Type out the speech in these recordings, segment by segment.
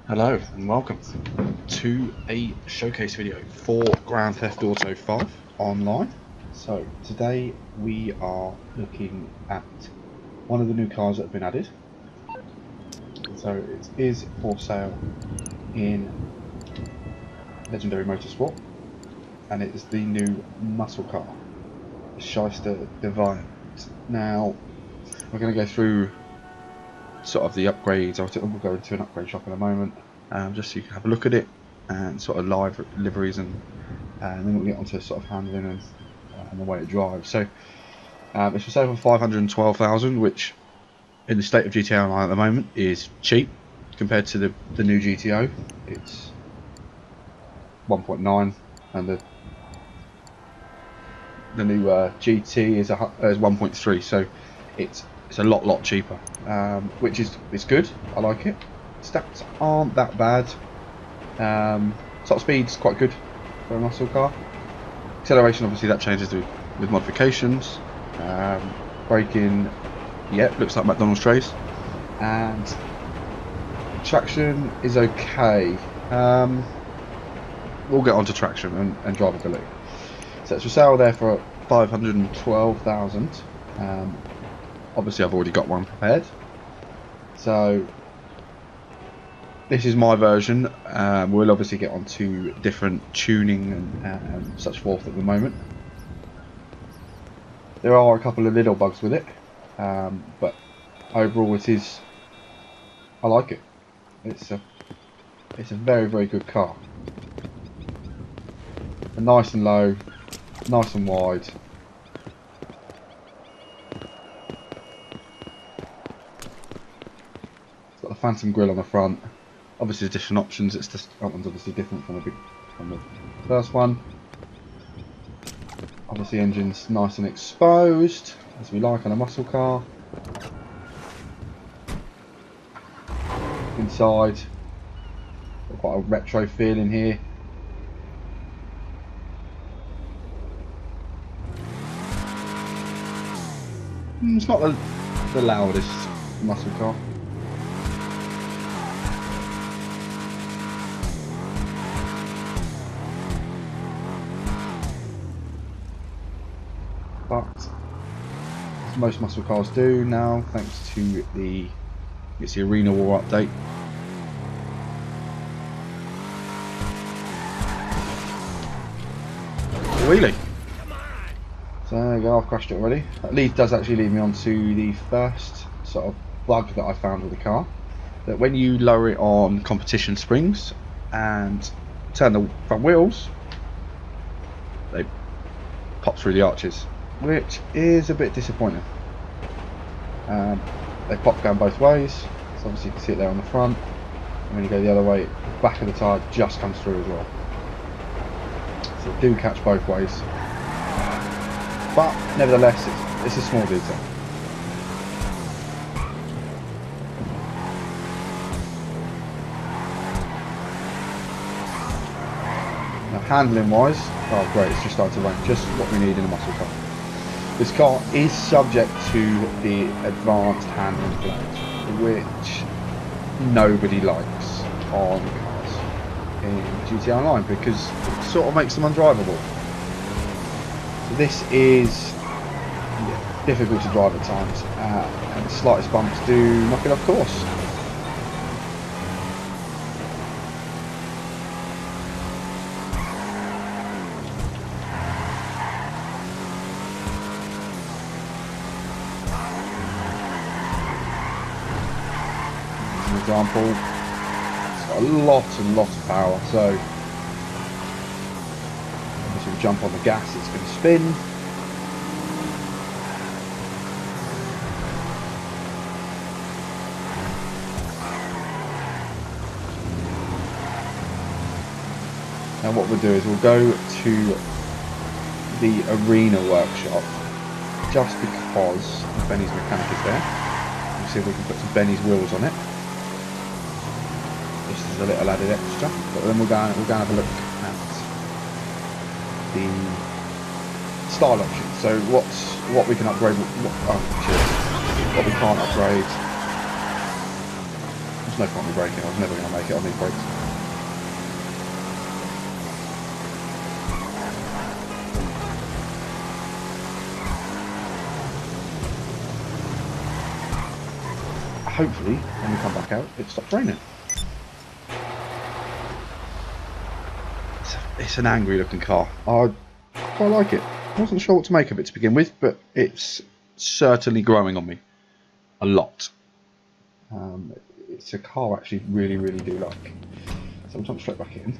Hello and welcome to a showcase video for Grand Theft Auto 5 online. So today we are looking at one of the new cars that have been added. So it is for sale in Legendary Motorsport, and it is the new muscle car, the Schyster Deviant. Now we're going to go through sort of the upgrades. We'll go into an upgrade shop in a moment, just so you can have a look at it and sort of live liveries, and then we'll get onto sort of handling and the way it drives. So it's for sale for 512,000, which in the state of GTA Online at the moment is cheap compared to the new GTO. It's 1.9, and the new GT is 1.3. So it's a lot cheaper, which is good. I like it. Stats aren't that bad. Top speed's quite good for a muscle car. Acceleration, obviously, that changes with modifications. Braking, yeah, looks like McDonald's trays. And traction is okay. We'll get onto traction and drivability. So it's for sale there for 512,000. Obviously I've already got one prepared, so this is my version. We'll obviously get onto different tuning and such forth at the moment. There are a couple of little bugs with it, but overall I like it. It's a very good car. Nice and low, nice and wide. Got the phantom grille on the front. Obviously, there's different options. It's just that one's obviously different from the first one. Obviously, engine's nice and exposed, as we like on a muscle car. Inside, got quite a retro feel in here. It's not the loudest muscle car. But as most muscle cars do now, thanks to the Arena War update, wheelie. So there you go, I've crashed it already. That does actually lead me on to the first sort of bug that I found with the car. That when you lower it on competition springs and turn the front wheels, they pop through the arches, which is a bit disappointing. They pop down both ways, so obviously you can see it there on the front, and when you go the other way, the back of the tyre just comes through as well. So they do catch both ways, but nevertheless it's a small detail. Now handling wise, oh great, it's just started to rain, just what we need in a muscle car. This car is subject to the advanced handling flags, which nobody likes on cars in GTA Online because it sort of makes them undrivable. So this is difficult to drive at times, and the slightest bumps do knock it off course. Example, it's got a lot of power, so obviously we jump on the gas, it's going to spin. Now what we'll do is we'll go to the Arena workshop, just because Benny's mechanic is there. We'll see if we can put some Benny's wheels on it. This is a little added extra, but then we'll go and have a look at the style options. So what we can upgrade, what we can't upgrade. There's no point in me braking. I was never going to make it. I need brakes. Hopefully, when we come back out, it stops raining. It's an angry looking car. I quite like it. I wasn't sure what to make of it to begin with, but it's certainly growing on me a lot. It's a car I actually really do like. So I'm jumping straight back in.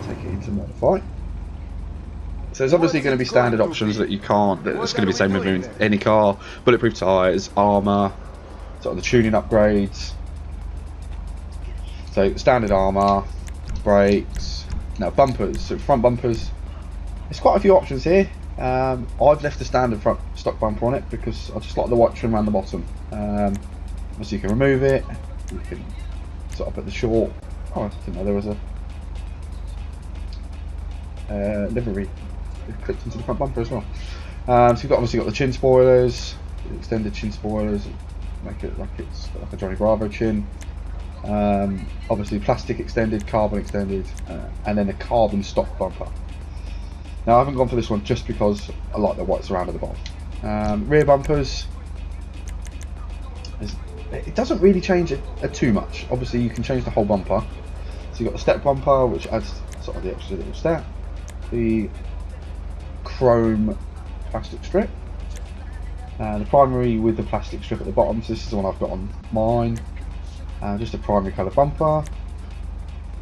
Take it into modify. So there's obviously going to be standard options that you can't, that's going to be the same with any car. Bulletproof tyres, armour, sort of the tuning upgrades. So standard armour, brakes, now bumpers, so front bumpers. There's quite a few options here. I've left the standard front stock bumper on it because I just like the white trim around the bottom. Obviously you can remove it, you can sort of put the short, oh I didn't know there was a livery clipped into the front bumper as well. So you've obviously got the chin spoilers, the extended chin spoilers, make it like it's like a Johnny Bravo chin. Obviously plastic extended, carbon extended, and then a carbon stock bumper. Now I haven't gone for this one just because I like the white surround at the bottom. Rear bumpers, it doesn't really change it too much. Obviously you can change the whole bumper. So you've got the step bumper, which adds sort of the extra little step. The chrome plastic strip, the primary with the plastic strip at the bottom, so this is the one I've got on mine. Just a primary colour bumper,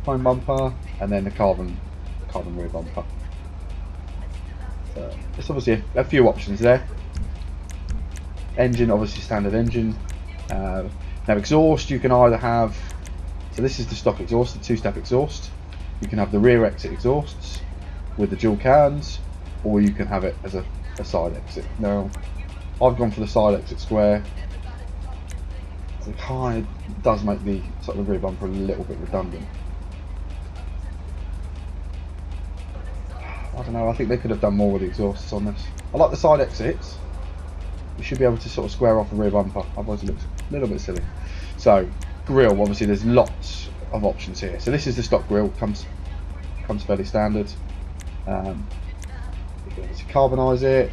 chrome bumper, and then the carbon rear bumper. So there's obviously a few options there. Engine, obviously standard engine. Now exhaust, you can either have, so this is the stock exhaust, the two-step exhaust. You can have the rear exit exhausts with the dual cans, or you can have it as a side exit. Now I've gone for the side exit square. It kind of does make the sort of rear bumper a little bit redundant. I don't know, I think they could have done more with the exhausts on this. I like the side exits. You should be able to sort of square off the rear bumper, otherwise it looks a little bit silly. So grille, obviously there's lots of options here. So this is the stock grille, comes fairly standard. You can obviously carbonise it.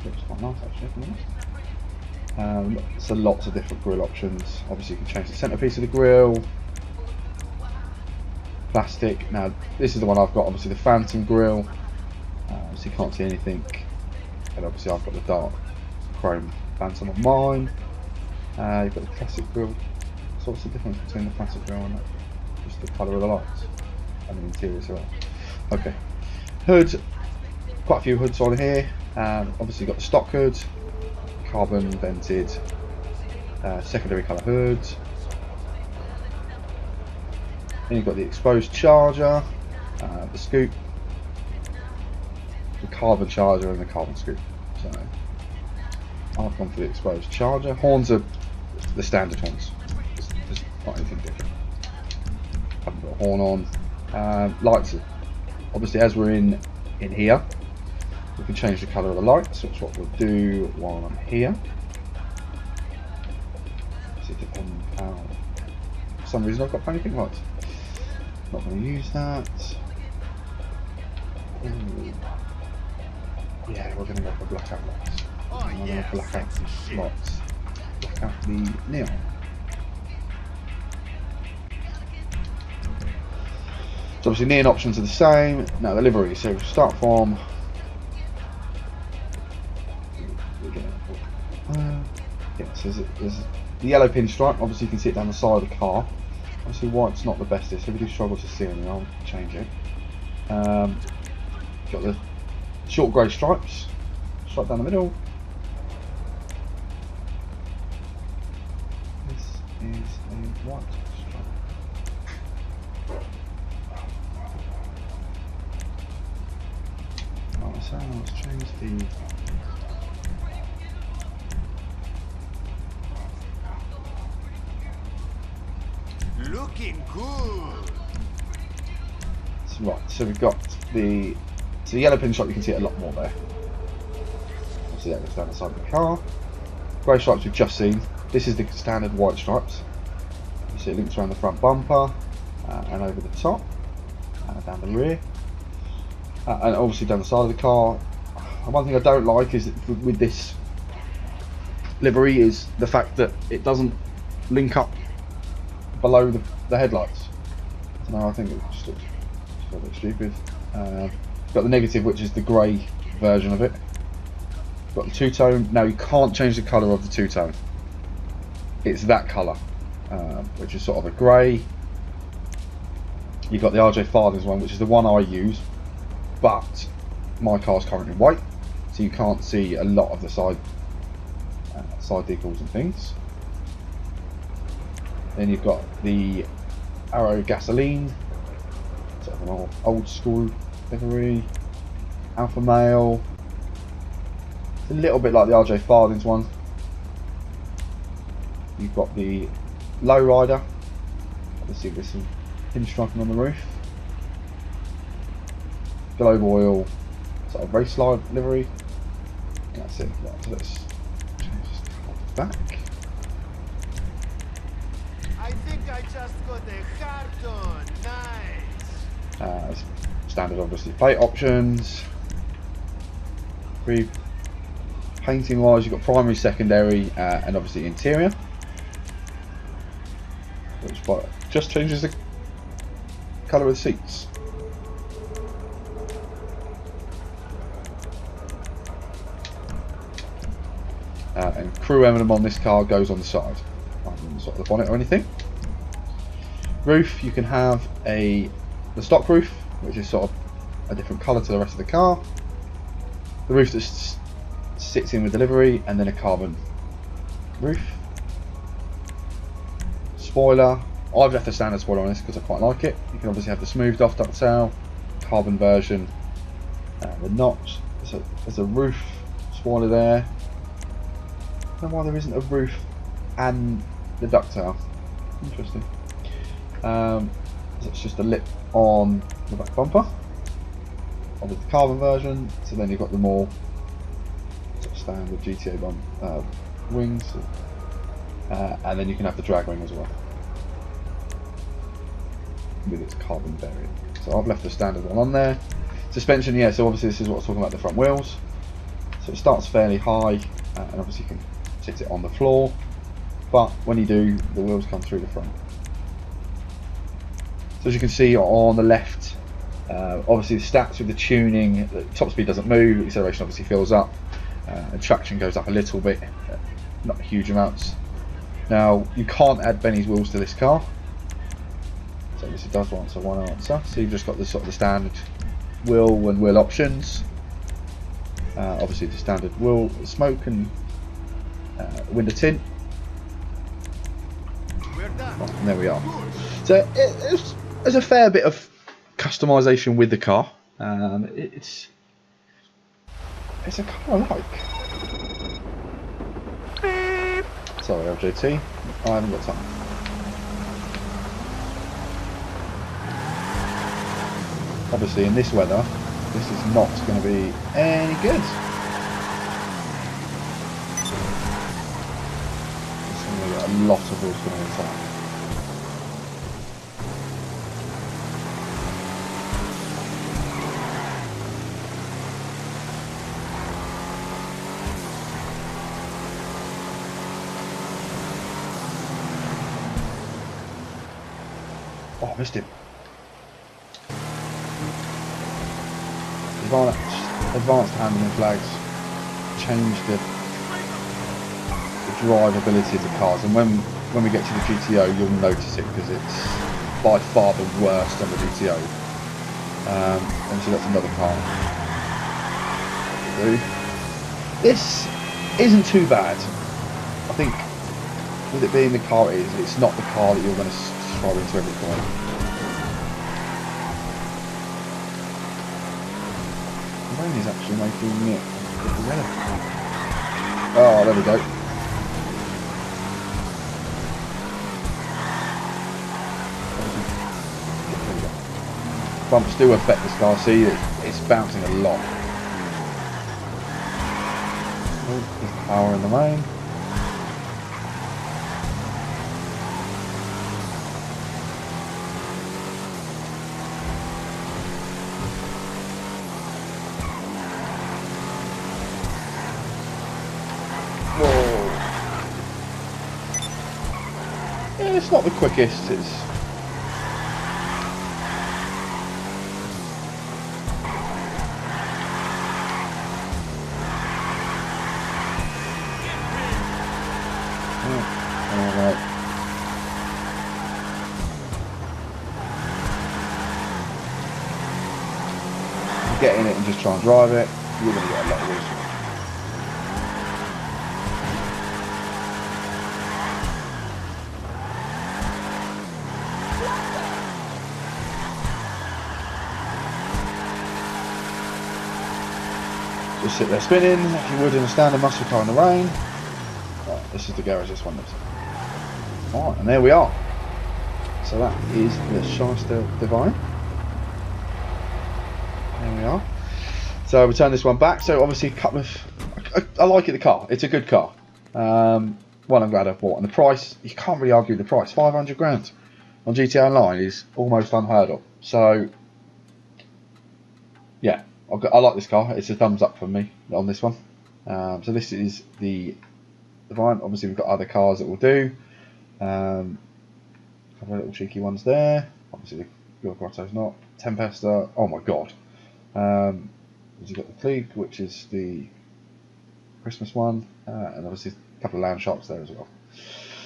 Looks quite nice actually, if I'm honest. So lots of different grille options. Obviously you can change the centrepiece of the grille. Plastic. Now this is the one I've got, obviously the phantom grille. So you can't see anything. And obviously I've got the dark chrome phantom on mine. You've got the classic grille. So what's the difference between the classic grille and that? Just the colour of the lights and the interior as well. Okay. Hood. Quite a few hoods on here. Obviously got the stock hood, carbon vented, secondary colour hood. Then you've got the exposed charger, the scoop, the carbon charger and the carbon scoop. So I've gone for the exposed charger. Horns are the standard horns. There's not anything different. Haven't got a horn on. Lights are, obviously as we're in here, we can change the colour of the lights, which is what we'll do while I'm here. So it depends how. For some reason I've got panicking lights. Not going to use that. Ooh. Yeah, we're going to go for blackout lights. We're going to black out the lights. Black out the neon. So obviously neon options are the same. Now the livery, so we'll start from yeah, so there's the yellow pinstripe. Obviously you can see it down the side of the car. Obviously white's not the bestest, so if you do struggle to see anything, I'll change it. Got the short grey stripes, stripe down the middle. This is a white stripe. Right, so let's change the looking good. Right, so we've got the yellow pin shot. You can see it a lot more there. Obviously that goes down the side of the car. grey stripes we've just seen. This is the standard white stripes. You see it links around the front bumper and over the top, down the rear, and obviously down the side of the car. One thing I don't like is that with this livery is the fact that it doesn't link up below the headlights. No, I think it just looks a little bit stupid. Got the negative, which is the grey version of it. Got the two-tone. Now you can't change the colour of the two-tone. It's that colour, which is sort of a grey. You've got the RJ Farthings one, which is the one I use, but my car's currently white, so you can't see a lot of the side decals and things. Then you've got the Arrow Gasoline, sort of an old school livery. Alpha Male. It's a little bit like the RJ Farthings one. You've got the Lowrider. Let's see if there's some pinstriping on the roof. Globe Oil, sort of race line livery. That's it. Right, so let's change this back. I think I just got a carton. Nice. Standard, obviously, paint options. Painting wise, you've got primary, secondary, and obviously interior, which just changes the colour of the seats. And crew emblem on this car goes on the side, not on the side of the bonnet or anything. Roof, you can have the stock roof, which is sort of a different colour to the rest of the car. The roof that sits in with the livery, and then a carbon roof. Spoiler, I've left the standard spoiler on this because I quite like it. You can obviously have the smoothed off ducktail, carbon version, the notch. There's a roof spoiler there. I don't know why there isn't a roof and the ducktail. Interesting. So it's just a lip on the back bumper. Obviously the carbon version. So then you've got the more sort of standard GTA wings, and then you can have the drag wing as well with its carbon variant. So I've left the standard one on there. Suspension, yeah. So obviously this is what I was talking about, the front wheels. So it starts fairly high, and obviously you can sit it on the floor, but when you do, the wheels come through the front. So as you can see on the left, obviously the stats with the tuning, the top speed doesn't move, acceleration obviously fills up, and traction goes up a little bit, not huge amounts. Now you can't add Benny's wheels to this car, so this does want one answer. So you've just got the sort of the standard wheel and wheel options. Obviously the standard wheel smoke and window tint. And there we are. So there's a fair bit of customization with the car. It's a car I like. Sorry, LJT, I haven't got time. Obviously, in this weather, this is not going to be any good. It's going to get a lot of wheels coming inside. Oh, I missed him. Advanced handling flags change the drivability of the cars, and when we get to the GTO, you'll notice it because it's by far the worst on the GTO. And so that's another car. This isn't too bad. I think with it being the car it is, it's not the car that you're going to throw into every corner. The rain is actually making it pretty weather. Oh, there we go. Bumps do affect this car. See, it's bouncing a lot. Oh, there's power in the main. Yeah, it's not the quickest. It's alright. Get in it and just try and drive it, you're going to get a lot of wheels. Just sit there spinning like you would in a standard muscle car in the rain. Right, this is the garage this one looks. Alright, and there we are. So that is the Schyster Deviant. There we are. So we turn this one back. So obviously a couple of, I like it, the car. It's a good car. Well, I'm glad I bought. And the price, you can't really argue the price. 500 grand on GTA Online is almost unheard of. So yeah, I like this car. It's a thumbs up from me on this one. So this is the Deviant. Obviously we've got other cars that will do. A couple of little cheeky ones there. Obviously the Gil Grotto's not. Tempesta. Oh my god. You've got the Klieg, which is the Christmas one, and obviously a couple of land sharks there as well.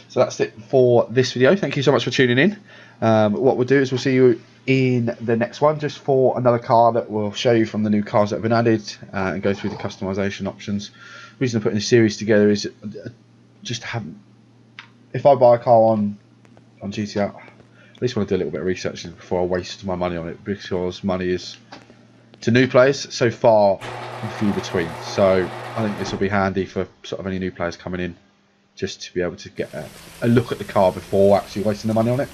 So that's it for this video. Thank you so much for tuning in. What we'll do is we'll see you in the next one, just for another car that will show you from the new cars that have been added, and go through the customization options. The reason I'm putting this series together is just haven't. If I buy a car on GTA, at least want to do a little bit of research before I waste my money on it, because money is, to new players, so far and few between. So I think this will be handy for sort of any new players coming in, just to be able to get a look at the car before actually wasting the money on it.